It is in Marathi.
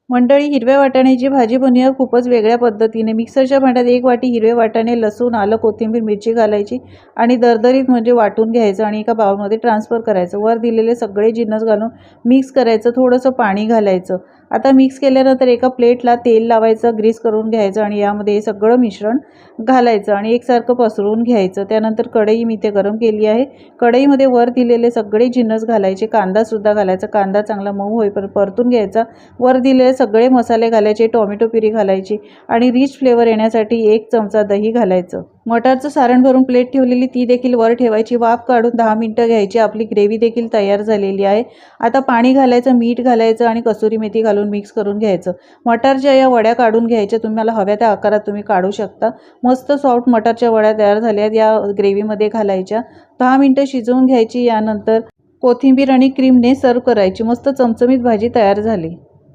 मंडळी, हिरव्या वाटाण्याची भाजी बनवूया खूपच वेगळ्या पद्धतीने। मिक्सरच्या भांड्यात 1 वाटी हिरवे वाटाणे, लसूण, आलं, कोथिंबीर, मिरची घालायची आणि दरदरीत म्हणजे वाटून घ्यायचं आणि एका बाउलमध्ये ट्रान्सफर करायचं। वर दिलेले सगळे जिन्नस घालून मिक्स करायचं, थोडंसं पाणी घालायचं। आता मिक्स केल्यानंतर एका प्लेटला तेल लावायचं, ग्रीस करून घ्यायचं आणि यामध्ये हे सगळं मिश्रण घालायचं आणि एकसारखं पसरवून घ्यायचं। त्यानंतर कढई मी इथे गरम केली आहे। कढईमध्ये वर दिलेले सगळे जिन्नस घालायचे, कांदासुद्धा घालायचा। कांदा चांगला मऊ होईपर्यंत परतून घ्यायचा। वर दिलेले सगळे मसाले घालायचे, टोमॅटो प्युरी घालायची आणि रिच फ्लेवर येण्यासाठी 1 चमचा दही घालायचं। मटारचं सारण भरून प्लेट ठेवलेली ती देखील वर ठेवायची। वाफ काढून 10 मिनिटं घ्यायची। आपली ग्रेव्ही देखील तयार झालेली आहे। आता पाणी घालायचं, मीठ घालायचं आणि कसुरी मेथी घालून मिक्स करून घ्यायचं। मटारच्या या वड्या काढून घ्यायच्या, तुम्हाला हव्या त्या आकारात तुम्ही काढू शकता। मस्त सॉफ्ट मटारच्या वड्या तयार झाल्यात, या ग्रेव्हीमध्ये घालायच्या, 10 मिनिटं शिजवून घ्यायची। यानंतर कोथिंबीर आणि क्रीमने सर्व करायची। मस्त चमचमीत भाजी तयार झाली।